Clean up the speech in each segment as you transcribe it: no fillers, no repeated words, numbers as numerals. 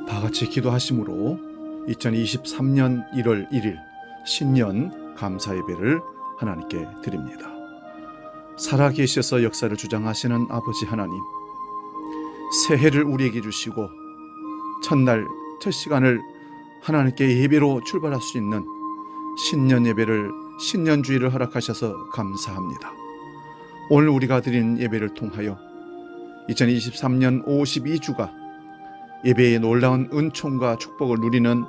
다 같이 기도하심으로 2023년 1월 1일 신년 감사 예배를 하나님께 드립니다. 살아계셔서 역사를 주장하시는 아버지 하나님, 새해를 우리에게 주시고 첫날 첫 시간을 하나님께 예배로 출발할 수 있는 신년 예배를, 신년주의를 허락하셔서 감사합니다. 오늘 우리가 드린 예배를 통하여 2023년 52주가 예배의 놀라운 은총과 축복을 누리는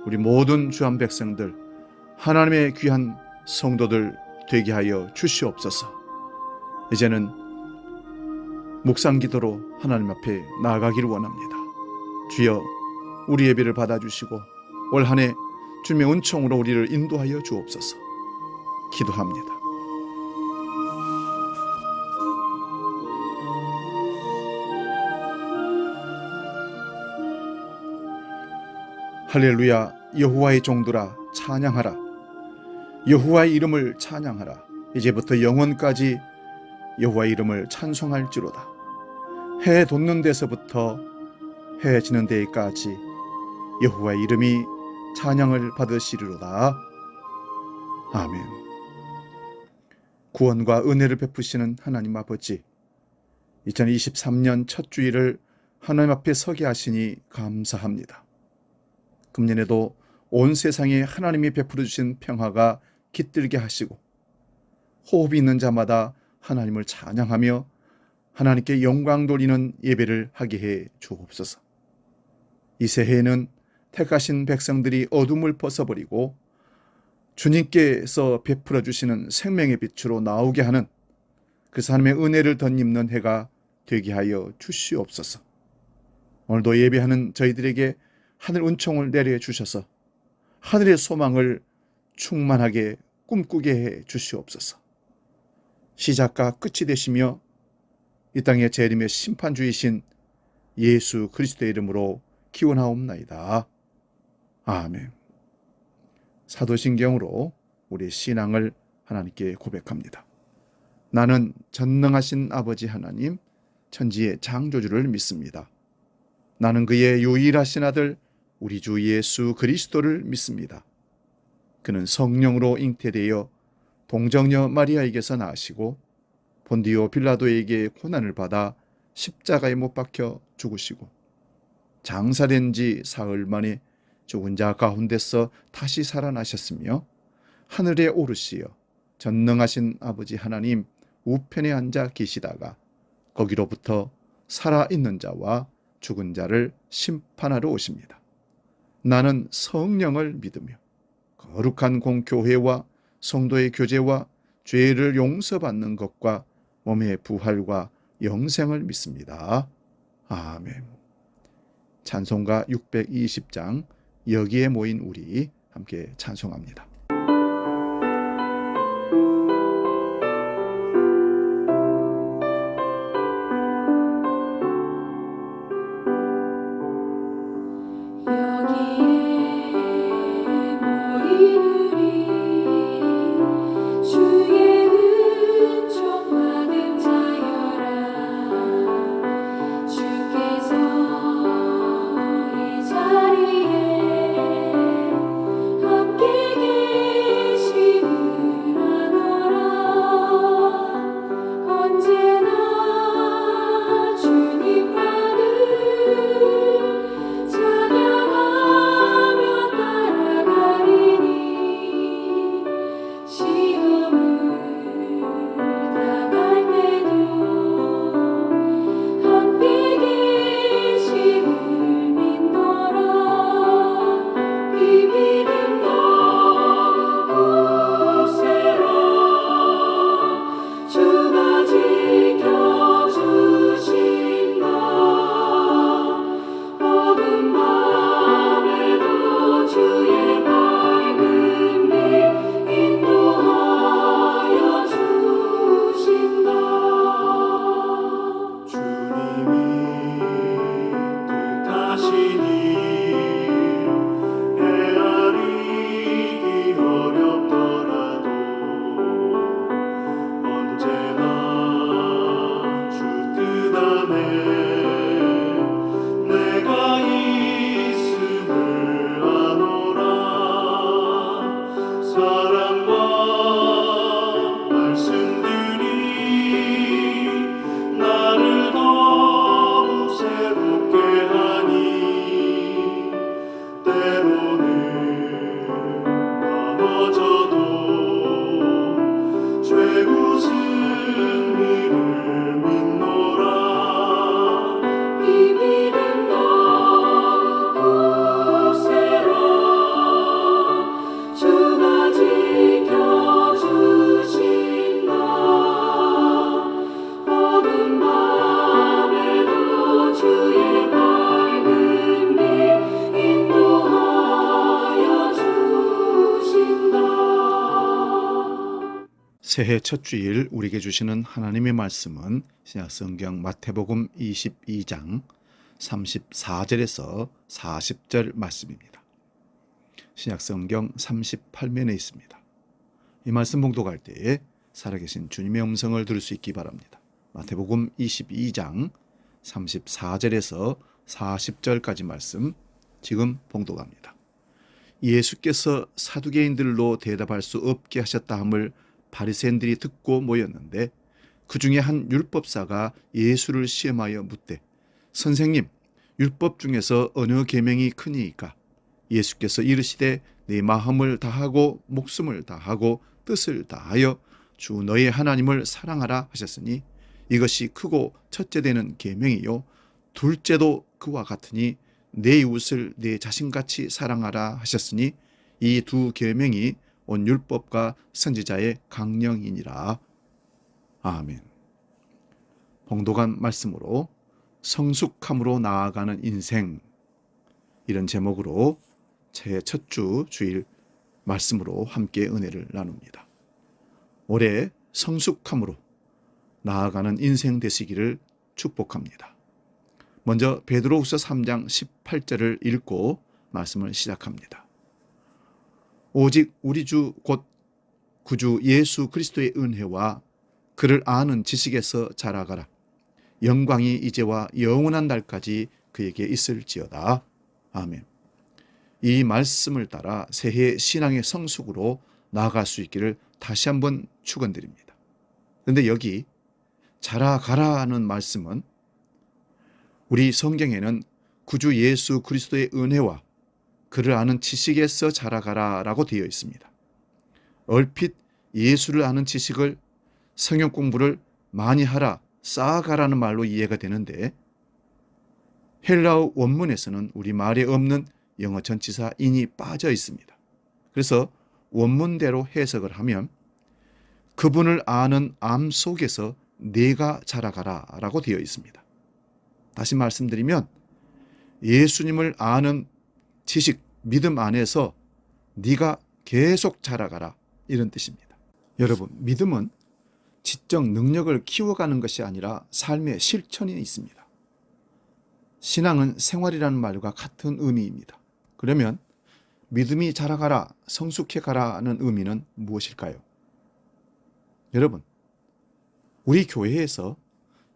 우리 모든 주한 백성들, 하나님의 귀한 성도들 되게 하여 주시옵소서. 이제는 묵상기도로 하나님 앞에 나아가기를 원합니다. 주여, 우리 예배를 받아주시고 올 한 해 주님의 은총으로 우리를 인도하여 주옵소서. 기도합니다. 할렐루야. 여호와의 종들아 찬양하라. 여호와의 이름을 찬양하라. 이제부터 영원까지 여호와의 이름을 찬송할지로다. 해 돋는 데서부터 해 지는 데까지 여호와의 이름이 찬양을 받으시리로다. 아멘. 구원과 은혜를 베푸시는 하나님 아버지, 2023년 첫 주일을 하나님 앞에 서게 하시니 감사합니다. 금년에도 온 세상에 하나님이 베풀어 주신 평화가 깃들게 하시고 호흡이 있는 자마다 하나님을 찬양하며 하나님께 영광 돌리는 예배를 하게 해 주옵소서. 이 새해에는 택하신 백성들이 어둠을 벗어버리고 주님께서 베풀어 주시는 생명의 빛으로 나오게 하는, 그래서 하나님의 은혜를 덧입는 해가 되게 하여 주시옵소서. 오늘도 예배하는 저희들에게 하늘 은총을 내려 주셔서 하늘의 소망을 충만하게 꿈꾸게 해 주시옵소서. 시작과 끝이 되시며 이 땅의 재림의 심판주이신 예수 그리스도의 이름으로 기원하옵나이다. 아멘. 사도신경으로 우리의 신앙을 하나님께 고백합니다. 나는 전능하신 아버지 하나님, 천지의 창조주를 믿습니다. 나는 그의 유일하신 아들 우리 주 예수 그리스도를 믿습니다. 그는 성령으로 잉태되어 동정녀 마리아에게서 나시고 본디오 빌라도에게 고난을 받아 십자가에 못 박혀 죽으시고 장사된 지 사흘 만에 죽은 자 가운데서 다시 살아나셨으며 하늘에 오르시어 전능하신 아버지 하나님 우편에 앉아 계시다가 거기로부터 살아있는 자와 죽은 자를 심판하러 오십니다. 나는 성령을 믿으며 거룩한 공교회와 성도의 교제와 죄를 용서받는 것과 몸의 부활과 영생을 믿습니다. 아멘. 찬송가 620장 여기에 모인 우리 함께 찬송합니다. 주께서 이 자리에 함께 새해 첫 주일 우리에게 주시는 하나님의 말씀은 신약성경 마태복음 22장 34절에서 40절 말씀입니다. 신약성경 38면에 있습니다. 이 말씀 봉독할 때에 살아계신 주님의 음성을 들을 수 있기 바랍니다. 마태복음 22장 34절에서 40절까지 말씀 지금 봉독합니다. 예수께서 사두개인들로 대답할 수 없게 하셨다 함을 바리새인들이 듣고 모였는데 그 중에 한 율법사가 예수를 시험하여 묻되 선생님, 율법 중에서 어느 계명이 크니이까? 예수께서 이르시되 내 마음을 다하고 목숨을 다하고 뜻을 다하여 주 너의 하나님을 사랑하라 하셨으니 이것이 크고 첫째 되는 계명이요 둘째도 그와 같으니 내 이웃을 내 자신같이 사랑하라 하셨으니 이 두 계명이 온 율법과 선지자의 강령이니라. 아멘. 봉독한 말씀으로 성숙함으로 나아가는 인생, 이런 제목으로 제 첫 주 주일 말씀으로 함께 은혜를 나눕니다. 올해 성숙함으로 나아가는 인생 되시기를 축복합니다. 먼저 베드로후서 3장 18절을 읽고 말씀을 시작합니다. 오직 우리 주 곧 구주 예수 그리스도의 은혜와 그를 아는 지식에서 자라가라. 영광이 이제와 영원한 날까지 그에게 있을지어다. 아멘. 이 말씀을 따라 새해 신앙의 성숙으로 나아갈 수 있기를 다시 한번 축원드립니다. 그런데 여기 자라가라는 말씀은 우리 성경에는 구주 예수 그리스도의 은혜와 그를 아는 지식에서 자라가라라고 되어 있습니다. 얼핏 예수를 아는 지식을 성경 공부를 많이 하라, 쌓아가라는 말로 이해가 되는데 헬라어 원문에서는 우리말에 없는 영어 전치사 in이 빠져 있습니다. 그래서 원문대로 해석을 하면 그분을 아는 암 속에서 내가 자라가라라고 되어 있습니다. 다시 말씀드리면 예수님을 아는 지식, 믿음 안에서 네가 계속 자라가라, 이런 뜻입니다. 여러분, 믿음은 지적 능력을 키워가는 것이 아니라 삶의 실천이 있습니다. 신앙은 생활이라는 말과 같은 의미입니다. 그러면 믿음이 자라가라, 성숙해가라는 의미는 무엇일까요? 여러분, 우리 교회에서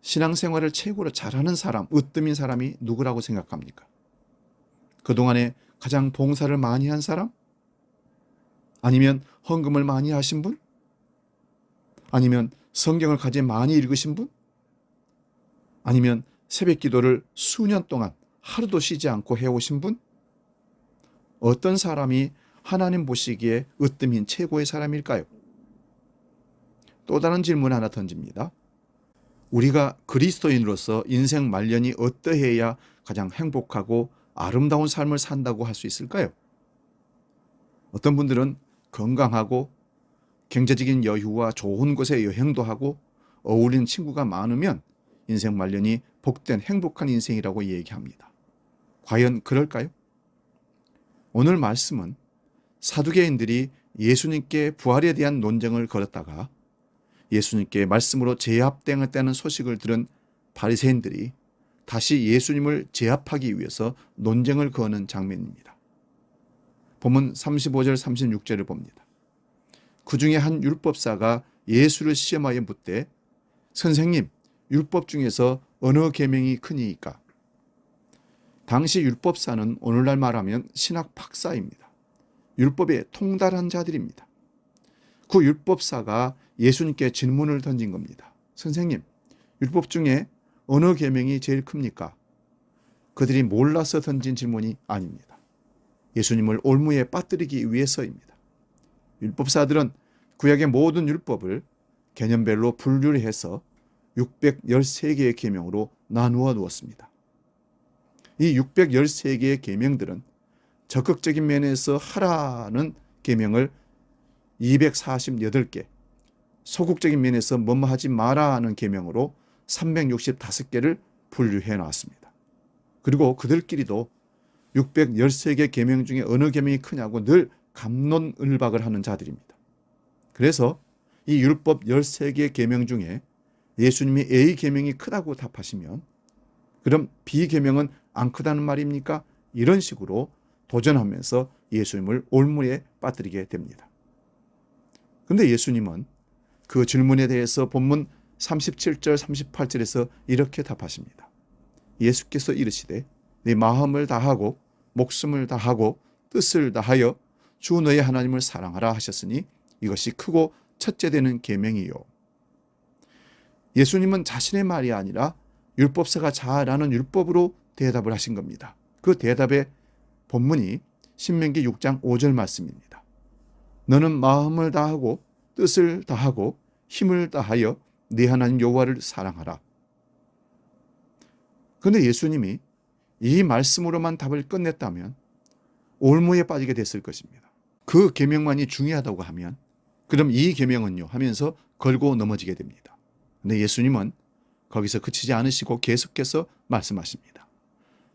신앙생활을 최고로 잘하는 사람, 으뜸인 사람이 누구라고 생각합니까? 그동안에 가장 봉사를 많이 한 사람? 아니면 헌금을 많이 하신 분? 아니면 성경을 가장 많이 읽으신 분? 아니면 새벽 기도를 수년 동안 하루도 쉬지 않고 해오신 분? 어떤 사람이 하나님 보시기에 으뜸인 최고의 사람일까요? 또 다른 질문 하나 던집니다. 우리가 그리스도인으로서 인생 말년이 어떠해야 가장 행복하고 아름다운 삶을 산다고 할 수 있을까요? 어떤 분들은 건강하고 경제적인 여유와 좋은 곳에 여행도 하고 어울리는 친구가 많으면 인생 말년이 복된 행복한 인생이라고 얘기합니다. 과연 그럴까요? 오늘 말씀은 사두개인들이 예수님께 부활에 대한 논쟁을 걸었다가 예수님께 말씀으로 제압당했다는 소식을 들은 바리새인들이 다시 예수님을 제압하기 위해서 논쟁을 거는 장면입니다. 본문 35절 36절을 봅니다. 그 중에 한 율법사가 예수를 시험하여 묻되 선생님, 율법 중에서 어느 계명이 크니이까? 당시 율법사는 오늘날 말하면 신학 박사입니다. 율법에 통달한 자들입니다. 그 율법사가 예수님께 질문을 던진 겁니다. 선생님, 율법 중에 어느 계명이 제일 큽니까? 그들이 몰라서 던진 질문이 아닙니다. 예수님을 올무에 빠뜨리기 위해서입니다. 율법사들은 구약의 모든 율법을 개념별로 분류를 해서 613개의 계명으로 나누어 두었습니다. 이 613개의 계명들은 적극적인 면에서 하라는 계명을 248개, 소극적인 면에서 뭐뭐 하지 마라 하는 계명으로 365개를 분류해 놨습니다. 그리고 그들끼리도 613개 계명 중에 어느 계명이 크냐고 늘 갑론을박을 하는 자들입니다. 그래서 이 율법 13개 계명 중에 예수님이 A 계명이 크다고 답하시면 그럼 B 계명은 안 크다는 말입니까? 이런 식으로 도전하면서 예수님을 올무에 빠뜨리게 됩니다. 그런데 예수님은 그 질문에 대해서 본문 37절 38절에서 이렇게 답하십니다. 예수께서 이르시되 네 마음을 다하고 목숨을 다하고 뜻을 다하여 주 너의 하나님을 사랑하라 하셨으니 이것이 크고 첫째 되는 계명이요. 예수님은 자신의 말이 아니라 율법사가 잘 아는 율법으로 대답을 하신 겁니다. 그 대답의 본문이 신명기 6장 5절 말씀입니다. 너는 마음을 다하고 뜻을 다하고 힘을 다하여 네 하나님 여호와를 사랑하라. 그런데 예수님이 이 말씀으로만 답을 끝냈다면 올무에 빠지게 됐을 것입니다. 그 계명만이 중요하다고 하면 그럼 이 계명은요 하면서 걸고 넘어지게 됩니다. 그런데 예수님은 거기서 그치지 않으시고 계속해서 말씀하십니다.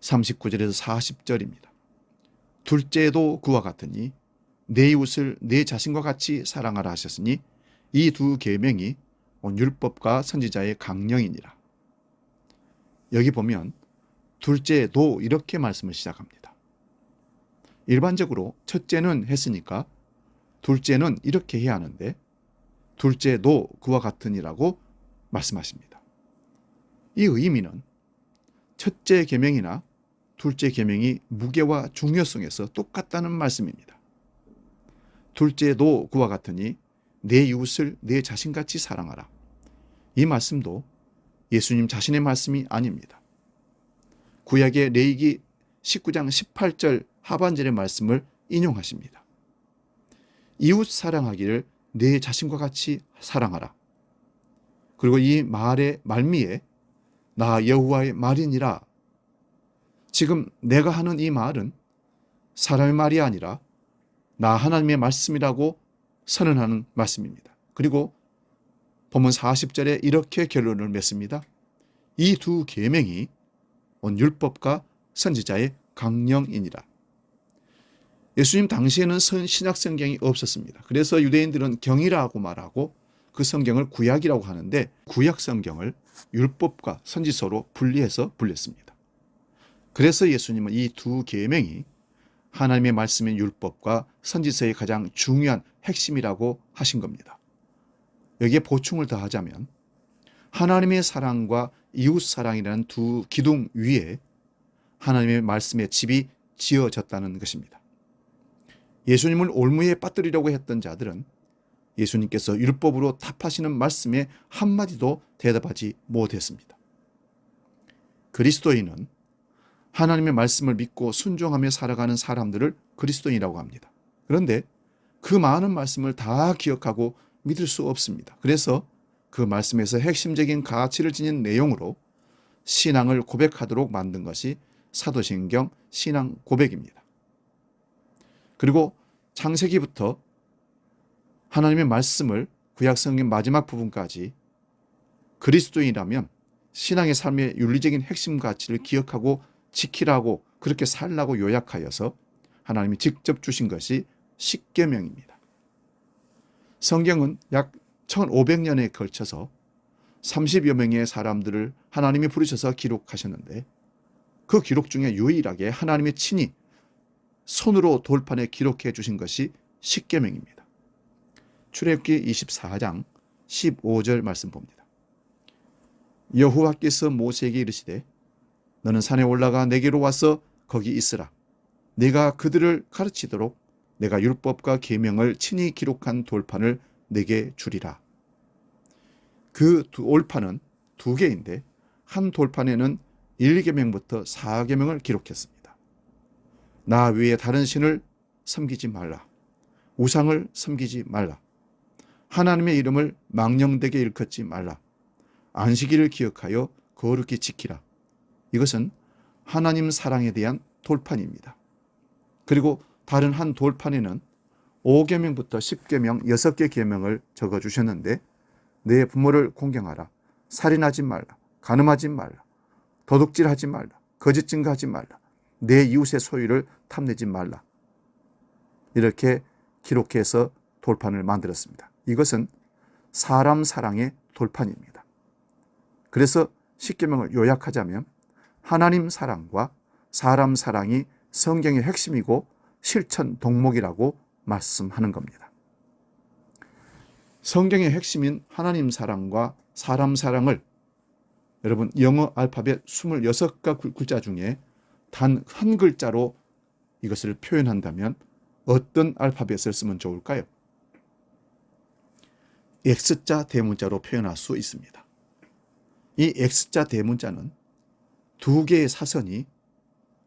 39절에서 40절입니다. 둘째도 그와 같으니 내 이웃을 내 자신과 같이 사랑하라 하셨으니 이 두 계명이 온 율법과 선지자의 강령이니라. 여기 보면 둘째도 이렇게 말씀을 시작합니다. 일반적으로 첫째는 했으니까 둘째는 이렇게 해야 하는데 둘째도 그와 같으니라고 말씀하십니다. 이 의미는 첫째 계명이나 둘째 계명이 무게와 중요성에서 똑같다는 말씀입니다. 둘째도 그와 같으니 내 이웃을 내 자신같이 사랑하라. 이 말씀도 예수님 자신의 말씀이 아닙니다. 구약의 레위기 19장 18절 하반절의 말씀을 인용하십니다. 이웃 사랑하기를 내 자신과 같이 사랑하라. 그리고 이 말의 말미에 나 여호와의 말이니라. 지금 내가 하는 이 말은 사람의 말이 아니라 나 하나님의 말씀이라고 선언하는 말씀입니다. 그리고 본문 40절에 이렇게 결론을 맺습니다. 이 두 계명이 온 율법과 선지자의 강령이니라. 예수님 당시에는 신약 성경이 없었습니다. 그래서 유대인들은 경이라고 말하고 그 성경을 구약이라고 하는데 구약 성경을 율법과 선지서로 분리해서 불렸습니다. 그래서 예수님은 이 두 계명이 하나님의 말씀인 율법과 선지서의 가장 중요한 핵심이라고 하신 겁니다. 여기에 보충을 더하자면 하나님의 사랑과 이웃 사랑이라는 두 기둥 위에 하나님의 말씀의 집이 지어졌다는 것입니다. 예수님을 올무에 빠뜨리려고 했던 자들은 예수님께서 율법으로 답하시는 말씀에 한마디도 대답하지 못했습니다. 그리스도인은 하나님의 말씀을 믿고 순종하며 살아가는 사람들을 그리스도인이라고 합니다. 그런데 그 많은 말씀을 다 기억하고 믿을 수 없습니다. 그래서 그 말씀에서 핵심적인 가치를 지닌 내용으로 신앙을 고백하도록 만든 것이 사도신경 신앙 고백입니다. 그리고 창세기부터 하나님의 말씀을 구약성경 마지막 부분까지 그리스도인이라면 신앙의 삶의 윤리적인 핵심 가치를 기억하고 지키라고 그렇게 살라고 요약하여서 하나님이 직접 주신 것이 십계명입니다. 성경은 약 1500년에 걸쳐서 30여 명의 사람들을 하나님이 부르셔서 기록하셨는데 그 기록 중에 유일하게 하나님이 친히 손으로 돌판에 기록해 주신 것이 십계명입니다. 출애굽기 24장 15절 말씀 봅니다. 여호와께서 모세에게 이르시되 너는 산에 올라가 내게로 와서 거기 있으라. 내가 그들을 가르치도록 내가 율법과 계명을 친히 기록한 돌판을 내게 주리라. 그 돌판은 두 개인데 한 돌판에는 1계명부터 4계명을 기록했습니다. 나 외에 다른 신을 섬기지 말라. 우상을 섬기지 말라. 하나님의 이름을 망령되게 일컫지 말라. 안식일을 기억하여 거룩히 지키라. 이것은 하나님 사랑에 대한 돌판입니다. 그리고 다른 한 돌판에는 5계명부터 10계명 6개 계명을 적어주셨는데 내 부모를 공경하라. 살인하지 말라. 간음하지 말라. 도둑질하지 말라. 거짓 증거하지 말라. 내 이웃의 소유를 탐내지 말라. 이렇게 기록해서 돌판을 만들었습니다. 이것은 사람 사랑의 돌판입니다. 그래서 십계명을 요약하자면 하나님 사랑과 사람 사랑이 성경의 핵심이고 실천 동목이라고 말씀하는 겁니다. 성경의 핵심인 하나님 사랑과 사람 사랑을 여러분 영어 알파벳 26가 글자 중에 단 한 글자로 이것을 표현한다면 어떤 알파벳을 쓰면 좋을까요? X자 대문자로 표현할 수 있습니다. 이 X자 대문자는 두 개의 사선이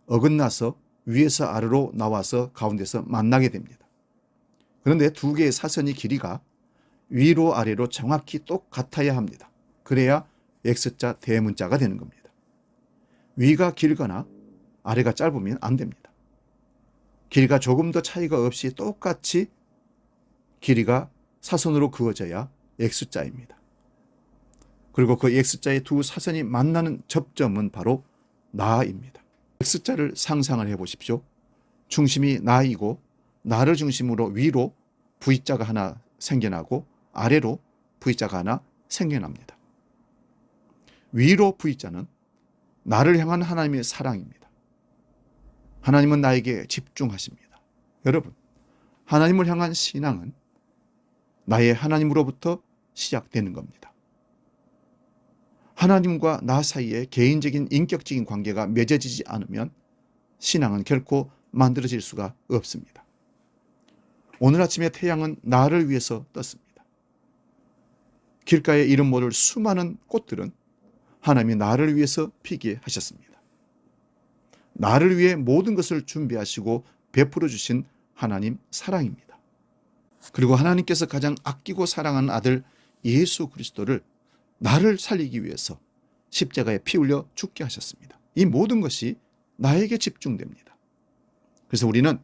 어긋나서 위에서 아래로 나와서 가운데서 만나게 됩니다. 그런데 두 개의 사선의 길이가 위로 아래로 정확히 똑같아야 합니다. 그래야 X자 대문자가 되는 겁니다. 위가 길거나 아래가 짧으면 안 됩니다. 길이가 조금 더 차이가 없이 똑같이 길이가 사선으로 그어져야 X자입니다. 그리고 그 X자의 두 사선이 만나는 접점은 바로 나입니다. X자를 상상을 해보십시오. 중심이 나이고 나를 중심으로 위로 V자가 하나 생겨나고 아래로 V자가 하나 생겨납니다. 위로 V자는 나를 향한 하나님의 사랑입니다. 하나님은 나에게 집중하십니다. 여러분, 하나님을 향한 신앙은 나의 하나님으로부터 시작되는 겁니다. 하나님과 나 사이에 개인적인 인격적인 관계가 맺어지지 않으면 신앙은 결코 만들어질 수가 없습니다. 오늘 아침에 태양은 나를 위해서 떴습니다. 길가에 이름 모를 수많은 꽃들은 하나님이 나를 위해서 피게 하셨습니다. 나를 위해 모든 것을 준비하시고 베풀어 주신 하나님 사랑입니다. 그리고 하나님께서 가장 아끼고 사랑하는 아들 예수 그리스도를 나를 살리기 위해서 십자가에 피 흘려 죽게 하셨습니다. 이 모든 것이 나에게 집중됩니다. 그래서 우리는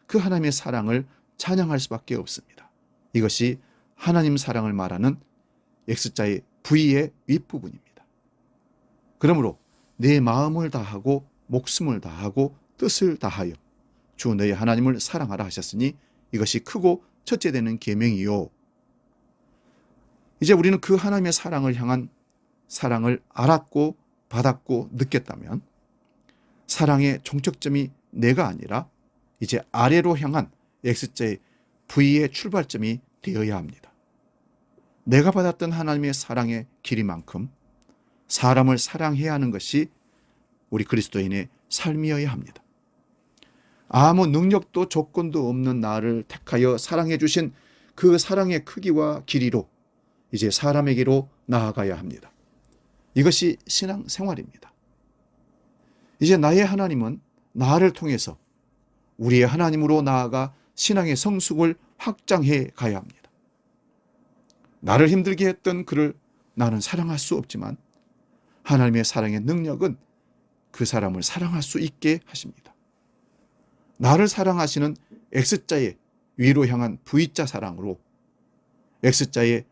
그 하나님의 사랑을 찬양할 수밖에 없습니다. 이것이 하나님 사랑을 말하는 X자의 V의 윗부분입니다. 그러므로 내 마음을 다하고 목숨을 다하고 뜻을 다하여 주 너의 하나님을 사랑하라 하셨으니 이것이 크고 첫째 되는 계명이요. 이제 우리는 그 하나님의 사랑을 향한 사랑을 알았고 받았고 느꼈다면 사랑의 종착점이 내가 아니라 이제 아래로 향한 X자의 V의 출발점이 되어야 합니다. 내가 받았던 하나님의 사랑의 길이만큼 사람을 사랑해야 하는 것이 우리 그리스도인의 삶이어야 합니다. 아무 능력도 조건도 없는 나를 택하여 사랑해 주신 그 사랑의 크기와 길이로 이제 사람에게로 나아가야 합니다. 이것이 신앙 생활입니다. 이제 나의 하나님은 나를 통해서 우리의 하나님으로 나아가 신앙의 성숙을 확장해 가야 합니다. 나를 힘들게 했던 그를 나는 사랑할 수 없지만 하나님의 사랑의 능력은 그 사람을 사랑할 수 있게 하십니다. 나를 사랑하시는 X자의 위로 향한 V자 사랑으로 X자의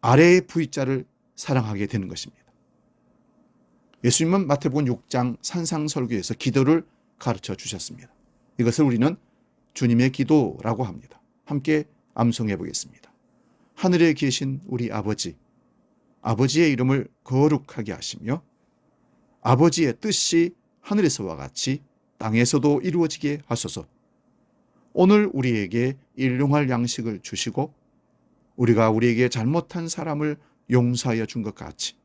아래의 V자를 사랑하게 되는 것입니다. 예수님은 마태복음 6장 산상설교에서 기도를 가르쳐 주셨습니다. 이것을 우리는 주님의 기도라고 합니다. 함께 암송해 보겠습니다. 하늘에 계신 우리 아버지, 아버지의 이름을 거룩하게 하시며 아버지의 뜻이 하늘에서와 같이 땅에서도 이루어지게 하소서. 오늘 우리에게 일용할 양식을 주시고 우리가 우리에게 잘못한 사람을 용서하여 준 것 같이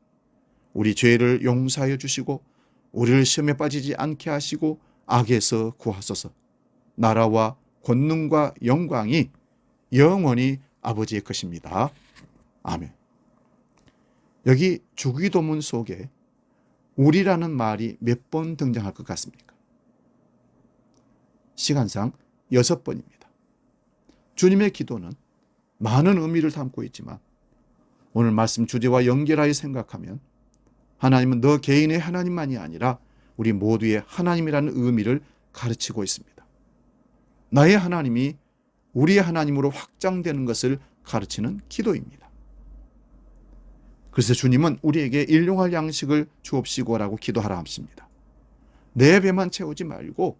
우리 죄를 용서하여 주시고 우리를 시험에 빠지지 않게 하시고 악에서 구하소서. 나라와 권능과 영광이 영원히 아버지의 것입니다. 아멘. 여기 주기도문 속에 우리라는 말이 몇 번 등장할 것 같습니까? 시간상 6번입니다. 주님의 기도는 많은 의미를 담고 있지만 오늘 말씀 주제와 연결하여 생각하면 하나님은 너 개인의 하나님만이 아니라 우리 모두의 하나님이라는 의미를 가르치고 있습니다. 나의 하나님이 우리의 하나님으로 확장되는 것을 가르치는 기도입니다. 그래서 주님은 우리에게 일용할 양식을 주옵시고라고 기도하라 하십니다. 내 배만 채우지 말고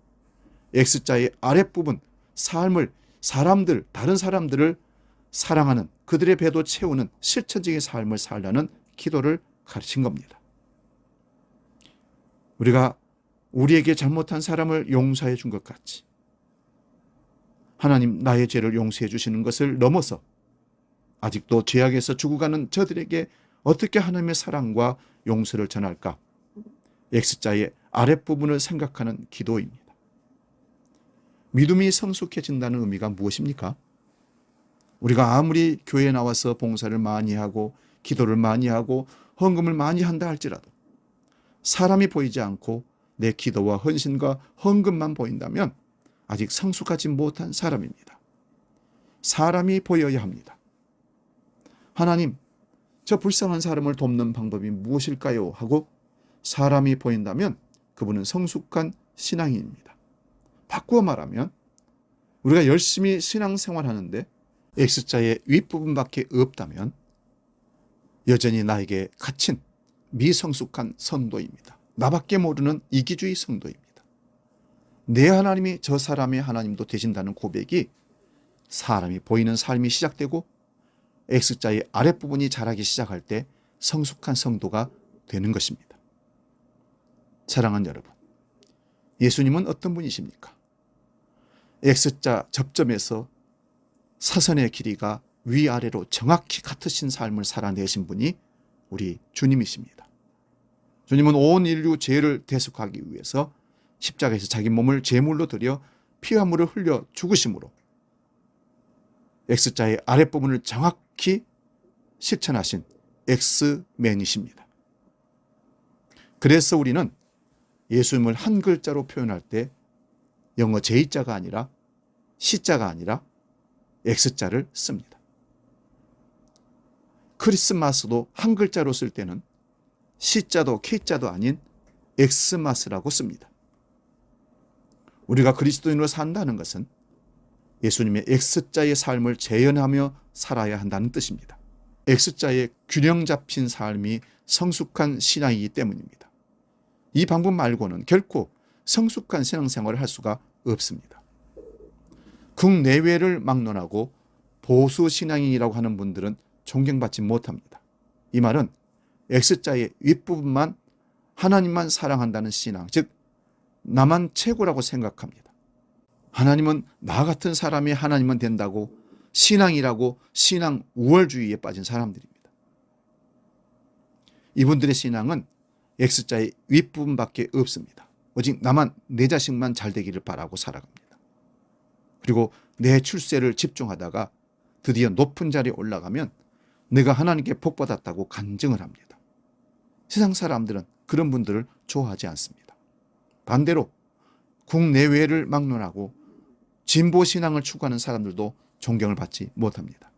X자의 아랫부분 삶을 다른 사람들을 사랑하는, 그들의 배도 채우는 실천적인 삶을 살라는 기도를 가르친 겁니다. 우리가 우리에게 잘못한 사람을 용서해 준 것 같이 하나님 나의 죄를 용서해 주시는 것을 넘어서 아직도 죄악에서 죽어가는 저들에게 어떻게 하나님의 사랑과 용서를 전할까? X자의 아랫부분을 생각하는 기도입니다. 믿음이 성숙해진다는 의미가 무엇입니까? 우리가 아무리 교회에 나와서 봉사를 많이 하고 기도를 많이 하고 헌금을 많이 한다 할지라도 사람이 보이지 않고 내 기도와 헌신과 헌금만 보인다면 아직 성숙하지 못한 사람입니다. 사람이 보여야 합니다. 하나님, 저 불쌍한 사람을 돕는 방법이 무엇일까요? 하고 사람이 보인다면 그분은 성숙한 신앙인입니다. 바꾸어 말하면 우리가 열심히 신앙생활하는데 X자의 윗부분밖에 없다면 여전히 나에게 갇힌 미성숙한 성도입니다. 나밖에 모르는 이기주의 성도입니다. 내 하나님이 저 사람의 하나님도 되신다는 고백이 사람이 보이는 삶이 시작되고 X자의 아랫부분이 자라기 시작할 때 성숙한 성도가 되는 것입니다. 사랑하는 여러분, 예수님은 어떤 분이십니까? X자 접점에서 사선의 길이가 위아래로 정확히 같으신 삶을 살아내신 분이 우리 주님이십니다. 주님은 온 인류 죄를 대속하기 위해서 십자가에서 자기 몸을 제물로 드려 피와 물을 흘려 죽으심으로 X자의 아랫부분을 정확히 실천하신 X맨이십니다. 그래서 우리는 예수님을 한 글자로 표현할 때 영어 J자가 아니라 C자가 아니라 X자를 씁니다. 크리스마스도 한 글자로 쓸 때는 C자도 K자도 아닌 엑스마스라고 씁니다. 우리가 그리스도인으로 산다는 것은 예수님의 X자의 삶을 재현하며 살아야 한다는 뜻입니다. X자의 균형 잡힌 삶이 성숙한 신앙이기 때문입니다. 이 방법 말고는 결코 성숙한 신앙생활을 할 수가 없습니다. 국내외를 막론하고 보수 신앙인이라고 하는 분들은 존경받지 못합니다. 이 말은 X자의 윗부분만 하나님만 사랑한다는 신앙, 즉 나만 최고라고 생각합니다. 하나님은 나 같은 사람이 하나님은 된다고 신앙이라고 신앙 우월주의에 빠진 사람들입니다. 이분들의 신앙은 X자의 윗부분밖에 없습니다. 오직 나만, 내 자식만 잘 되기를 바라고 살아갑니다. 그리고 내 출세를 집중하다가 드디어 높은 자리에 올라가면 내가 하나님께 복받았다고 간증을 합니다. 세상 사람들은 그런 분들을 좋아하지 않습니다. 반대로 국내외를 막론하고 진보 신앙을 추구하는 사람들도 존경을 받지 못합니다.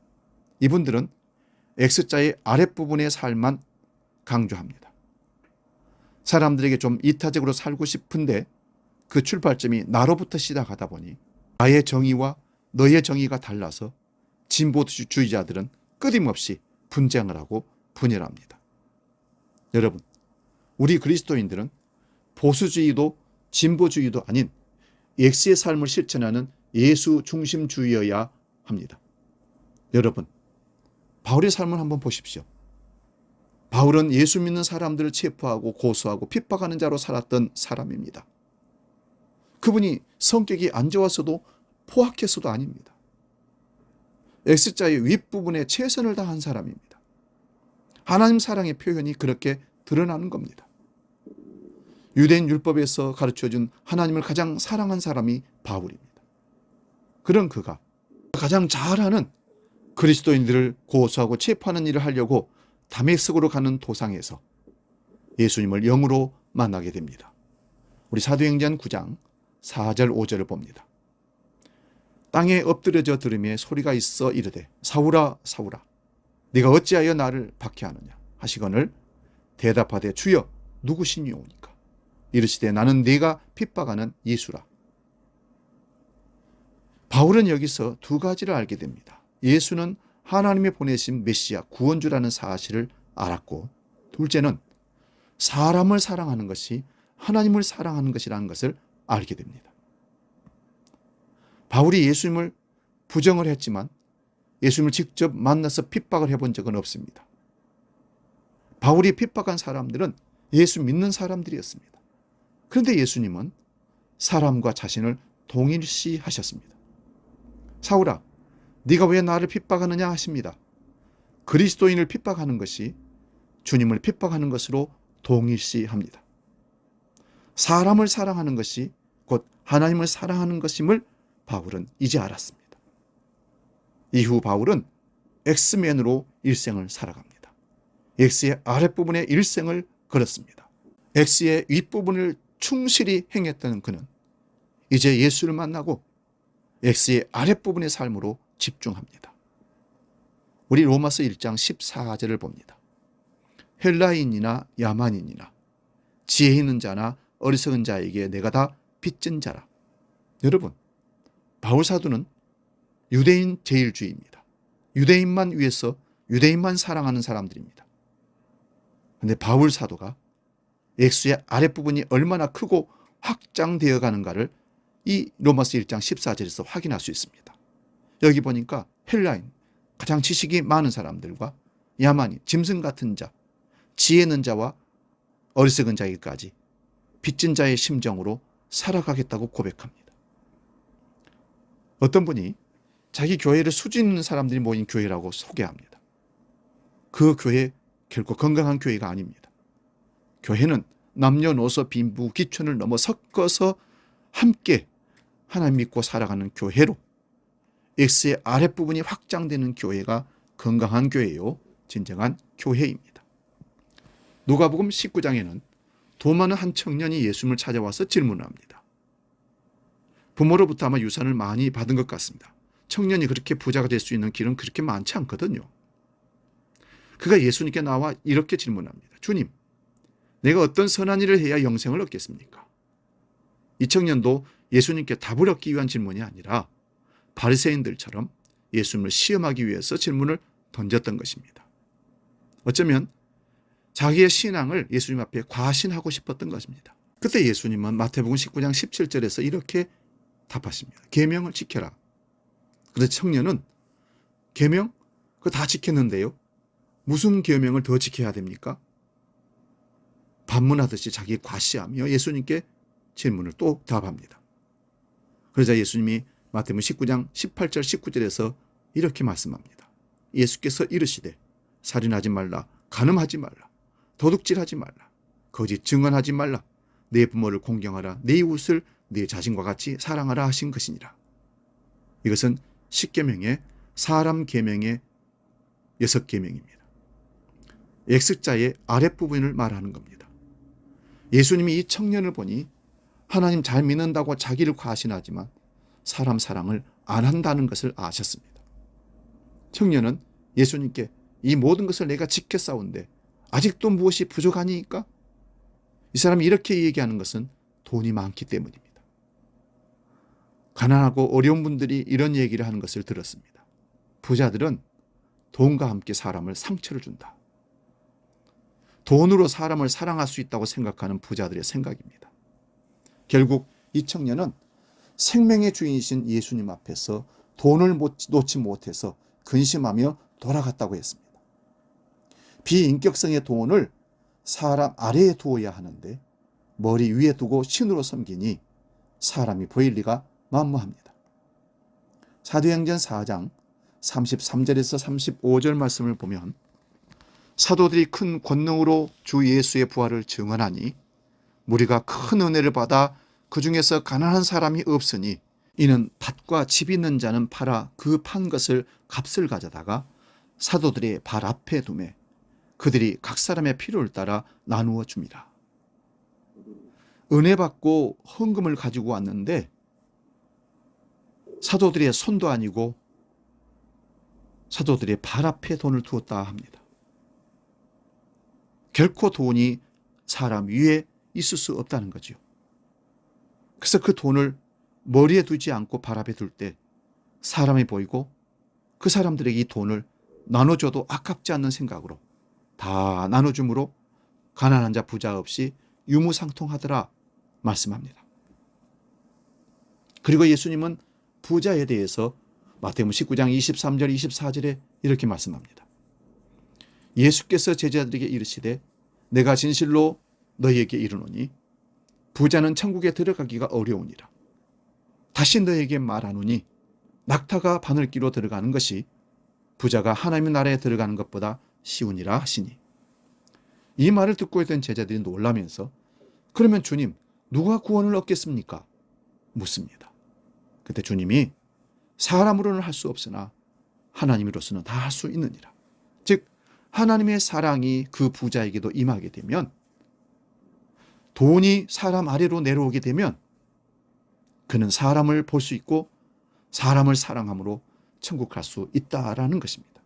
이분들은 X자의 아랫부분의 삶만 강조합니다. 사람들에게 좀 이타적으로 살고 싶은데 그 출발점이 나로부터 시작하다 보니 나의 정의와 너의 정의가 달라서 진보주의자들은 끊임없이 분쟁을 하고 분열합니다. 여러분, 우리 그리스도인들은 보수주의도 진보주의도 아닌 X의 삶을 실천하는 예수 중심주의여야 합니다. 여러분, 바울의 삶을 한번 보십시오. 바울은 예수 믿는 사람들을 체포하고 고소하고 핍박하는 자로 살았던 사람입니다. 그분이 성격이 안 좋았어도 포악해서도 아닙니다. X자의 윗부분에 최선을 다한 사람입니다. 하나님 사랑의 표현이 그렇게 드러나는 겁니다. 유대인 율법에서 가르쳐준 하나님을 가장 사랑한 사람이 바울입니다. 그런 그가 가장 잘하는 그리스도인들을 고소하고 체포하는 일을 하려고 다메섹으로 가는 도상에서 예수님을 영으로 만나게 됩니다. 우리 사도행전 9장 4절 5절을 봅니다. 땅에 엎드려져 들으며 소리가 있어 이르되 사울아 사울아 네가 어찌하여 나를 박해하느냐 하시거늘 대답하되 주여 누구시니오니까 이르시되 나는 네가 핍박하는 예수라. 바울은 여기서 두 가지를 알게 됩니다. 예수는 하나님이 보내신 메시아 구원주라는 사실을 알았고, 둘째는 사람을 사랑하는 것이 하나님을 사랑하는 것이라는 것을 알게 됩니다. 바울이 예수님을 부정을 했지만 예수님을 직접 만나서 핍박을 해본 적은 없습니다. 바울이 핍박한 사람들은 예수 믿는 사람들이었습니다. 그런데 예수님은 사람과 자신을 동일시하셨습니다. 사울아, 네가 왜 나를 핍박하느냐 하십니다. 그리스도인을 핍박하는 것이 주님을 핍박하는 것으로 동일시합니다. 사람을 사랑하는 것이 곧 하나님을 사랑하는 것임을 바울은 이제 알았습니다. 이후 바울은 엑스맨으로 일생을 살아갑니다. X의 아랫부분에 일생을 걸었습니다. X의 윗부분을 충실히 행했던 그는 이제 예수를 만나고 X의 아랫부분의 삶으로 집중합니다. 우리 로마서 1장 14절을 봅니다. 헬라인이나 야만인이나 지혜 있는 자나 어리석은 자에게 내가 다 빚진 자라. 여러분, 바울 사도는 유대인 제일주의입니다. 유대인만 위해서 유대인만 사랑하는 사람들입니다. 그런데 바울 사도가 엑스의 아랫부분이 얼마나 크고 확장되어 가는가를 이 로마서 1장 14절에서 확인할 수 있습니다. 여기 보니까 헬라인, 가장 지식이 많은 사람들과 야만인, 짐승 같은 자, 지혜 있는 자와 어리석은 자에게까지 빚진 자의 심정으로 살아가겠다고 고백합니다. 어떤 분이 자기 교회를 수준 있는 사람들이 모인 교회라고 소개합니다. 그 교회 결코 건강한 교회가 아닙니다. 교회는 남녀노소 빈부 귀천을 넘어 섞어서 함께 하나님 믿고 살아가는 교회로 X의 아랫부분이 확장되는 교회가 건강한 교회요, 진정한 교회입니다. 누가복음 19장에는 돈 많은 한 청년이 예수님을 찾아와서 질문을 합니다. 부모로부터 아마 유산을 많이 받은 것 같습니다. 청년이 그렇게 부자가 될 수 있는 길은 그렇게 많지 않거든요. 그가 예수님께 나와 이렇게 질문합니다. 주님, 내가 어떤 선한 일을 해야 영생을 얻겠습니까? 이 청년도 예수님께 답을 얻기 위한 질문이 아니라 바리새인들처럼 예수님을 시험하기 위해서 질문을 던졌던 것입니다. 어쩌면 자기의 신앙을 예수님 앞에 과신하고 싶었던 것입니다. 그때 예수님은 마태복음 19장 17절에서 이렇게 답하십니다. 계명을 지켜라. 그래서 청년은 계명? 그거 다 지켰는데요. 무슨 계명을 더 지켜야 됩니까? 반문하듯이 자기 과시하며 예수님께 질문을 또 답합니다. 그러자 예수님이 마태복음 19장 18절 19절에서 이렇게 말씀합니다. 예수께서 이르시되 살인하지 말라, 간음하지 말라, 도둑질하지 말라, 거짓 증언하지 말라, 내 부모를 공경하라, 내 이웃을 내 자신과 같이 사랑하라 하신 것이니라. 이것은 10계명의 사람 계명의 6계명입니다. X자의 아랫부분을 말하는 겁니다. 예수님이 이 청년을 보니 하나님 잘 믿는다고 자기를 과신하지만 사람 사랑을 안 한다는 것을 아셨습니다. 청년은 예수님께 이 모든 것을 내가 지켰사온데 아직도 무엇이 부족하니까? 이 사람이 이렇게 얘기하는 것은 돈이 많기 때문입니다. 가난하고 어려운 분들이 이런 얘기를 하는 것을 들었습니다. 부자들은 돈과 함께 사람을 상처를 준다. 돈으로 사람을 사랑할 수 있다고 생각하는 부자들의 생각입니다. 결국 이 청년은 생명의 주인이신 예수님 앞에서 돈을 놓지 못해서 근심하며 돌아갔다고 했습니다. 비인격성의 돈을 사람 아래에 두어야 하는데 머리 위에 두고 신으로 섬기니 사람이 보일 리가 만무합니다. 사도행전 4장 33절에서 35절 말씀을 보면 사도들이 큰 권능으로 주 예수의 부활을 증언하니 무리가 큰 은혜를 받아 그 중에서 가난한 사람이 없으니 이는 밭과 집 있는 자는 팔아 그 판 것을 값을 가져다가 사도들의 발 앞에 두매 그들이 각 사람의 필요를 따라 나누어 줍니다. 은혜 받고 헌금을 가지고 왔는데 사도들의 손도 아니고 사도들의 발 앞에 돈을 두었다 합니다. 결코 돈이 사람 위에 있을 수 없다는 거죠. 그래서 그 돈을 머리에 두지 않고 발 앞에 둘 때 사람이 보이고 그 사람들에게 이 돈을 나눠줘도 아깝지 않는 생각으로 다 나눠줌으로 가난한 자 부자 없이 유무상통하더라 말씀합니다. 그리고 예수님은 부자에 대해서 마태복음 19장 23절 24절에 이렇게 말씀합니다. 예수께서 제자들에게 이르시되 내가 진실로 너희에게 이르노니 부자는 천국에 들어가기가 어려우니라. 다시 너희에게 말하노니 낙타가 바늘기로 들어가는 것이 부자가 하나님의 나라에 들어가는 것보다 쉬우니라 하시니. 이 말을 듣고 있던 제자들이 놀라면서 그러면 주님 누가 구원을 얻겠습니까? 묻습니다. 그때 주님이 사람으로는 할 수 없으나 하나님으로서는 다 할 수 있느니라. 즉 하나님의 사랑이 그 부자에게도 임하게 되면, 돈이 사람 아래로 내려오게 되면 그는 사람을 볼 수 있고 사람을 사랑함으로 천국 갈 수 있다라는 것입니다.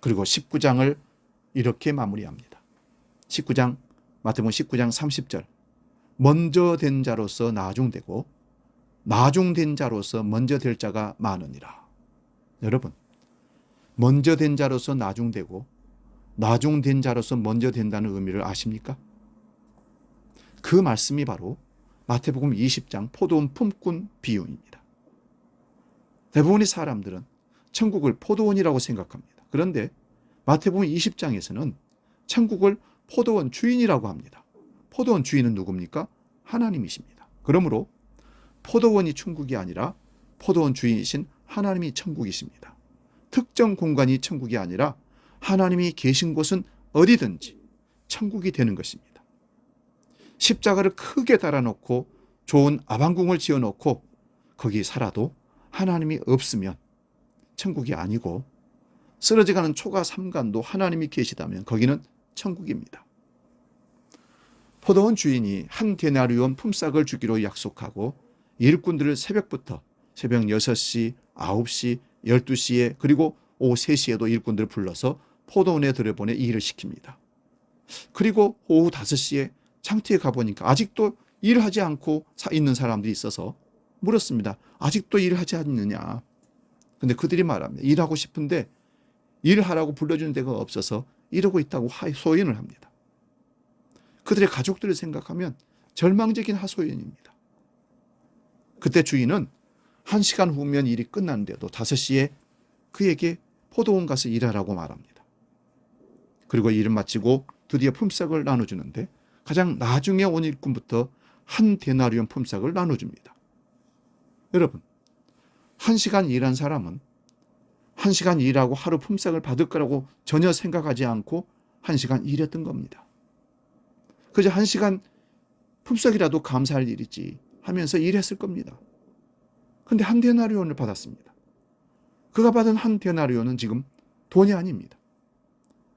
그리고 19장을 이렇게 마무리합니다. 19장 마태복음 19장 30절 먼저 된 자로서 나중되고 나중된 자로서 먼저 될 자가 많으니라. 여러분, 먼저 된 자로서 나중되고 나중된 자로서 먼저 된다는 의미를 아십니까? 그 말씀이 바로 마태복음 20장 포도원 품꾼 비유입니다. 대부분의 사람들은 천국을 포도원이라고 생각합니다. 그런데 마태복음 20장에서는 천국을 포도원 주인이라고 합니다. 포도원 주인은 누굽니까? 하나님이십니다. 그러므로 포도원이 천국이 아니라 포도원 주인이신 하나님이 천국이십니다. 특정 공간이 천국이 아니라 하나님이 계신 곳은 어디든지 천국이 되는 것입니다. 십자가를 크게 달아놓고 좋은 아방궁을 지어놓고 거기 살아도 하나님이 없으면 천국이 아니고, 쓰러져가는 초가 삼간도 하나님이 계시다면 거기는 천국입니다. 포도원 주인이 한 데나리온 품삯을 주기로 약속하고 일꾼들을 새벽부터 새벽 6시, 9시, 12시에 그리고 오후 3시에도 일꾼들을 불러서 포도원에 들여보내 일을 시킵니다. 그리고 오후 5시에 장터에 가보니까 아직도 일하지 않고 있는 사람들이 있어서 물었습니다. 아직도 일하지 않느냐? 근데 그들이 말합니다. 일하고 싶은데 일하라고 불러주는 데가 없어서 이러고 있다고 소연을 합니다. 그들의 가족들을 생각하면 절망적인 하소연입니다. 그때 주인은 1시간 후면 일이 끝났는데도 5시에 그에게 포도원 가서 일하라고 말합니다. 그리고 일을 마치고 드디어 품삯을 나눠주는데 가장 나중에 온 일꾼부터 한 데나리온 품삯을 나눠줍니다. 여러분, 1시간 일한 사람은 1시간 일하고 하루 품삯을 받을 거라고 전혀 생각하지 않고 1시간 일했던 겁니다. 그저 1시간 품삯이라도 감사할 일이지 하면서 일했을 겁니다. 그런데 한 데나리온을 받았습니다. 그가 받은 한 데나리온은 지금 돈이 아닙니다.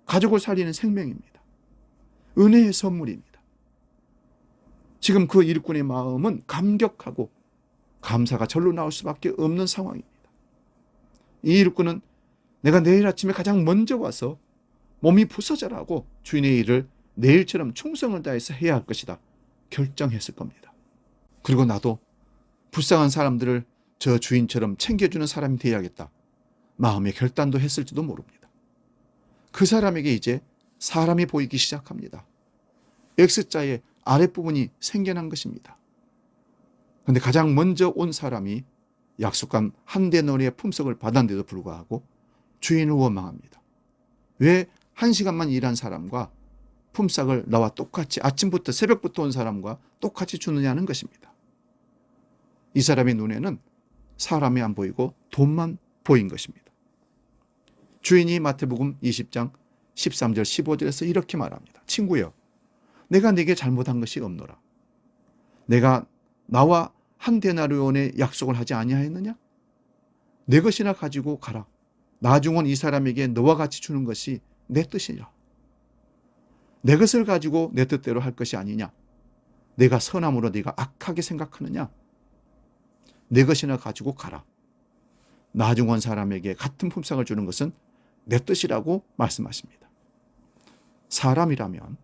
가족을 살리는 생명입니다. 은혜의 선물입니다. 지금 그 일꾼의 마음은 감격하고 감사가 절로 나올 수밖에 없는 상황입니다. 이 일꾼은 내가 내일 아침에 가장 먼저 와서 몸이 부서져라고 주인의 일을 내일처럼 충성을 다해서 해야 할 것이다 결정했을 겁니다. 그리고 나도 불쌍한 사람들을 저 주인처럼 챙겨주는 사람이 되어야겠다 마음의 결단도 했을지도 모릅니다. 그 사람에게 이제 사람이 보이기 시작합니다. X자의 아랫부분이 생겨난 것입니다. 그런데 가장 먼저 온 사람이 약속한 한 데나리온의 품삯을 받았는데도 불구하고 주인을 원망합니다. 왜 1시간만 일한 사람과 품삯을 나와 똑같이 아침부터 새벽부터 온 사람과 똑같이 주느냐는 것입니다. 이 사람의 눈에는 사람이 안 보이고 돈만 보인 것입니다. 주인이 마태복음 20장 13절 15절에서 이렇게 말합니다. 친구여, 내가 네게 잘못한 것이 없노라. 내가 나와 한 데나리온의 약속을 하지 아니하였느냐? 내 것이나 가지고 가라. 나중 온 이 사람에게 너와 같이 주는 것이 내 뜻이니라. 내 것을 가지고 내 뜻대로 할 것이 아니냐? 내가 선함으로 네가 악하게 생각하느냐? 내 것이나 가지고 가라. 나중 온 사람에게 같은 품삯을 주는 것은 내 뜻이라고 말씀하십니다. 사람이라면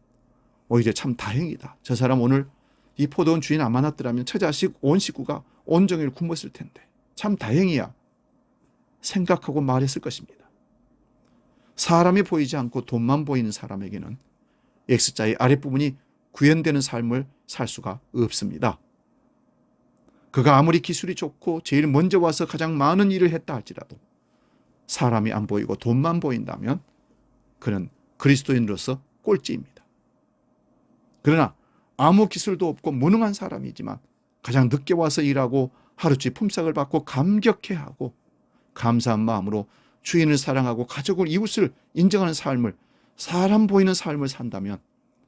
오히려 참 다행이다. 저 사람 오늘 이 포도원 주인 안 만났더라면 처자식 온 식구가 온종일 굶었을 텐데 참 다행이야 생각하고 말했을 것입니다. 사람이 보이지 않고 돈만 보이는 사람에게는 X자의 아랫부분이 구현되는 삶을 살 수가 없습니다. 그가 아무리 기술이 좋고 제일 먼저 와서 가장 많은 일을 했다 할지라도 사람이 안 보이고 돈만 보인다면 그는 그리스도인으로서 꼴찌입니다. 그러나 아무 기술도 없고 무능한 사람이지만 가장 늦게 와서 일하고 하루치 품삯을 받고 감격해하고 감사한 마음으로 주인을 사랑하고 가족을 이웃을 인정하는 삶을, 사람 보이는 삶을 산다면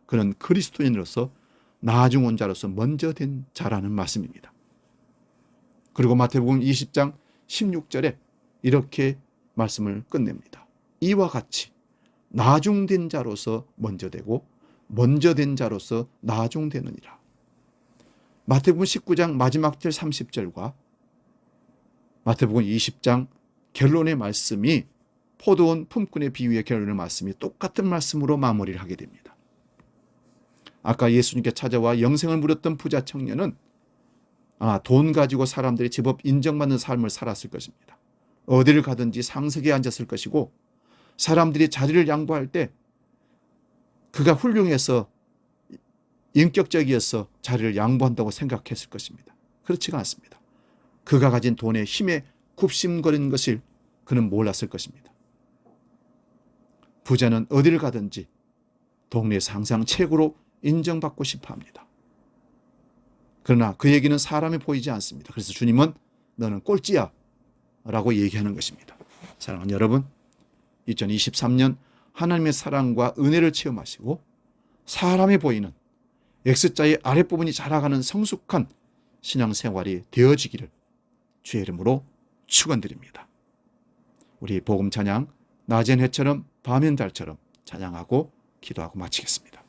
그는 그리스도인으로서 나중 온 자로서 먼저 된 자라는 말씀입니다. 그리고 마태복음 20장 16절에 이렇게 말씀을 끝냅니다. 이와 같이 나중된 자로서 먼저 되고 먼저 된 자로서 나중되느니라. 마태복음 19장 마지막 절 30절과 마태복음 20장 결론의 말씀이 포도원 품꾼의 비유의 결론의 말씀이 똑같은 말씀으로 마무리를 하게 됩니다. 아까 예수님께 찾아와 영생을 물었던 부자 청년은 돈 가지고 사람들이 제법 인정받는 삶을 살았을 것입니다. 어디를 가든지 상석에 앉았을 것이고 사람들이 자리를 양보할 때 그가 훌륭해서 인격적이어서 자리를 양보한다고 생각했을 것입니다. 그렇지가 않습니다. 그가 가진 돈에 힘에 굽심거리는 것을 그는 몰랐을 것입니다. 부자는 어디를 가든지 동네에서 항상 최고로 인정받고 싶어 합니다. 그러나 그에게는 사람이 보이지 않습니다. 그래서 주님은 너는 꼴찌야 라고 얘기하는 것입니다. 사랑하는 여러분, 2023년 하나님의 사랑과 은혜를 체험하시고 사람이 보이는 X자의 아랫부분이 자라가는 성숙한 신앙생활이 되어지기를 주의 이름으로 축원드립니다. 우리 복음 찬양 낮엔 해처럼 밤엔 달처럼 찬양하고 기도하고 마치겠습니다.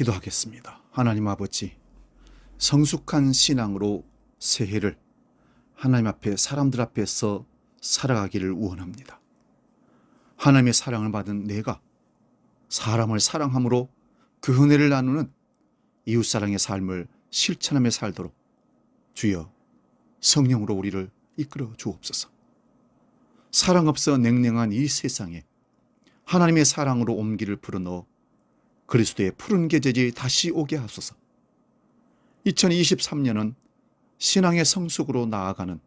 기도하겠습니다. 하나님 아버지, 성숙한 신앙으로 새해를 하나님 앞에 사람들 앞에서 살아가기를 원합니다. 하나님의 사랑을 받은 내가 사람을 사랑함으로 그 은혜를 나누는 이웃사랑의 삶을 실천하며 살도록 주여 성령으로 우리를 이끌어 주옵소서. 사랑 없어 냉랭한 이 세상에 하나님의 사랑으로 온기를 불어넣어 그리스도의 푸른 계절이 다시 오게 하소서. 2023년은 신앙의 성숙으로 나아가는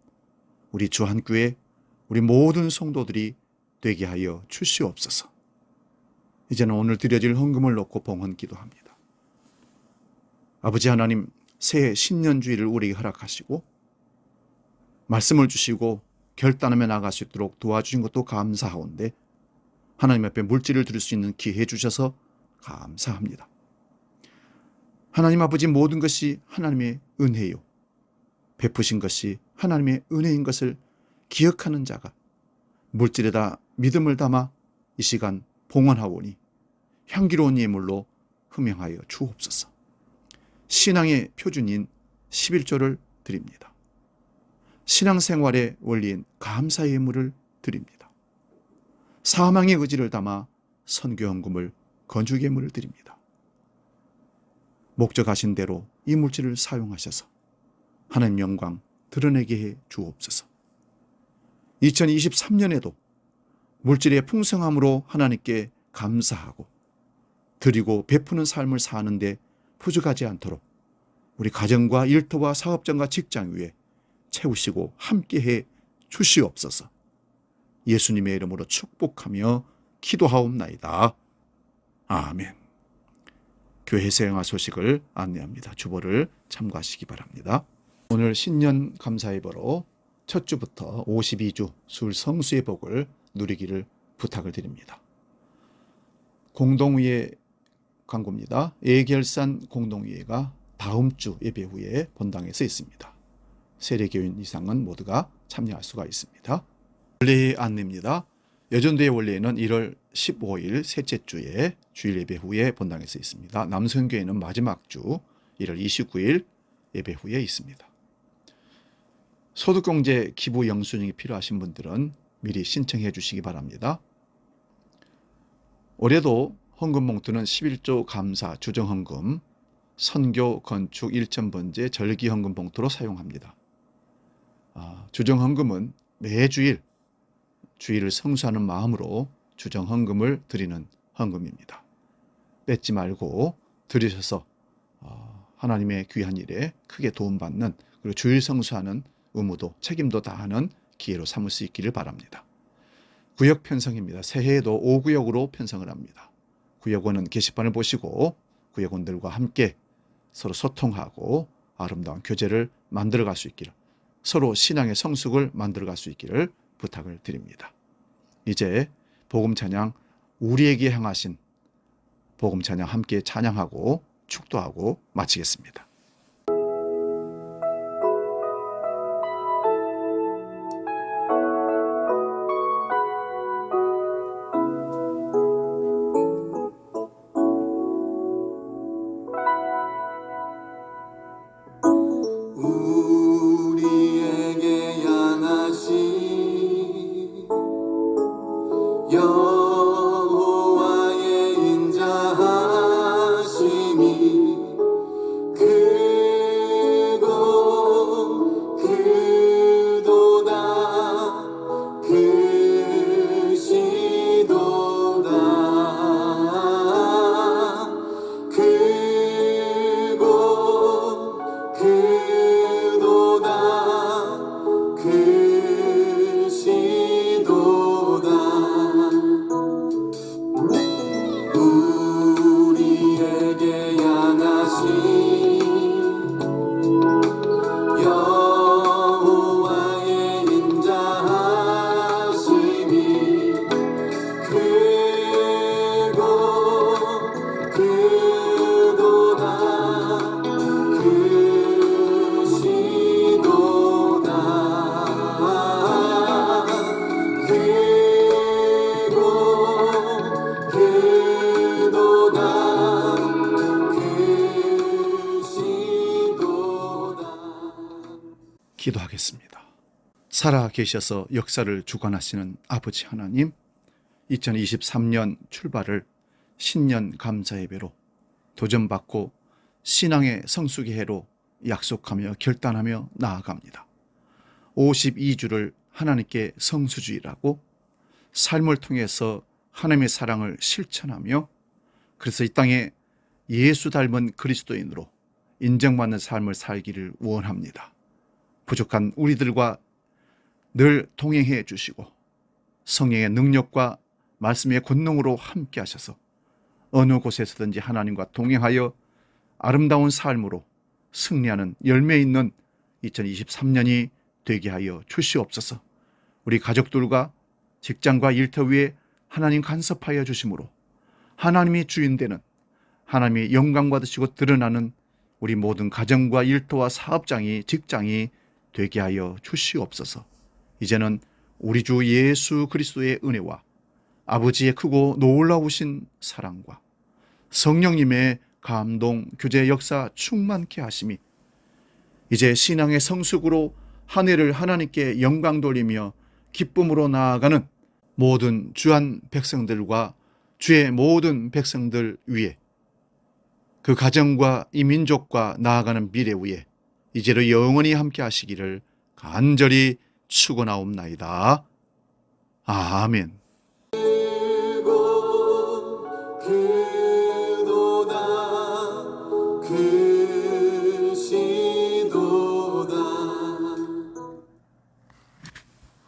우리 주한교회 우리 모든 성도들이 되게 하여 주시옵소서. 이제는 오늘 드려질 헌금을 놓고 봉헌 기도합니다. 아버지 하나님, 새해 신년주의를 우리에게 허락하시고 말씀을 주시고 결단하며 나아갈 수 있도록 도와주신 것도 감사하온데 하나님 앞에 물질을 드릴 수 있는 기회 주셔서 감사합니다. 하나님 아버지, 모든 것이 하나님의 은혜요 베푸신 것이 하나님의 은혜인 것을 기억하는 자가 물질에다 믿음을 담아 이 시간 봉헌하오니 향기로운 예물로 흠양하여 주옵소서. 신앙의 표준인 11조를 드립니다. 신앙생활의 원리인 감사의 예물을 드립니다. 사망의 의지를 담아 선교헌금을 건축예물을 드립니다. 목적하신 대로 이 물질을 사용하셔서 하나님 영광 드러내게 해 주옵소서. 2023년에도 물질의 풍성함으로 하나님께 감사하고 드리고 베푸는 삶을 사는데 부족하지 않도록 우리 가정과 일터와 사업장과 직장 위에 채우시고 함께해 주시옵소서. 예수님의 이름으로 축복하며 기도하옵나이다. 아멘. 교회 세영화 소식을 안내합니다. 주보를 참고하시기 바랍니다. 오늘 신년 감사예배로 첫 주부터 52주 술 성수의 복을 누리기를 부탁을 드립니다. 공동의회 광고입니다. 예결산 공동의회가 다음 주 예배 후에 본당에서 있습니다. 세례교인 이상은 모두가 참여할 수가 있습니다. 원래의 안내입니다. 여전도의 원래는 1월 15일 셋째 주에 주일 예배 후에 본당에서 있습니다. 남성교회는 마지막 주 1월 29일 예배 후에 있습니다. 소득공제 기부 영수증이 필요하신 분들은 미리 신청해 주시기 바랍니다. 올해도 헌금 봉투는 11조 감사 주정헌금, 선교 건축 1,000번째 절기헌금 봉투로 사용합니다. 주정헌금은 매주일 주일을 성수하는 마음으로 주정헌금을 드리는 헌금입니다. 뺏지 말고 드리셔서 하나님의 귀한 일에 크게 도움받는, 그리고 주일 성수하는 의무도 책임도 다하는 기회로 삼을 수 있기를 바랍니다. 구역 편성입니다. 새해에도 5구역으로 편성을 합니다. 구역원은 게시판을 보시고 구역원들과 함께 서로 소통하고 아름다운 교제를 만들어갈 수 있기를, 서로 신앙의 성숙을 만들어갈 수 있기를 부탁을 드립니다. 이제 복음 찬양, 우리에게 향하신 복음 찬양 함께 찬양하고 축도하고 마치겠습니다. 우리에게 향하신 여호와의 인자하심이 그 기도하겠습니다. 살아 계셔서 역사를 주관하시는 아버지 하나님, 2023년 출발을 신년 감사 예배로 도전받고 신앙의 성숙의 해로 약속하며 결단하며 나아갑니다. 52주를 하나님께 성수주의라고 삶을 통해서 하나님의 사랑을 실천하며 그래서 이 땅에 예수 닮은 그리스도인으로 인정받는 삶을 살기를 원합니다. 부족한 우리들과 늘 동행해 주시고 성령의 능력과 말씀의 권능으로 함께 하셔서 어느 곳에서든지 하나님과 동행하여 아름다운 삶으로 승리하는 열매 있는 2023년이 되게 하여 주시옵소서. 우리 가족들과 직장과 일터 위에 하나님 간섭하여 주심으로 하나님이 주인 되는 하나님의 영광 받으시고 드러나는 우리 모든 가정과 일터와 사업장이 직장이 되게 하여 주시옵소서. 이제는 우리 주 예수 그리스도의 은혜와 아버지의 크고 놀라우신 사랑과 성령님의 감동, 교제 역사 충만케 하심이 이제 신앙의 성숙으로 한 해를 하나님께 영광 돌리며 기쁨으로 나아가는 모든 주한 백성들과 주의 모든 백성들 위에 그 가정과 이 민족과 나아가는 미래 위에 이제로 영원히 함께 하시기를 간절히 축원하옵나이다. 아멘. 그도다 그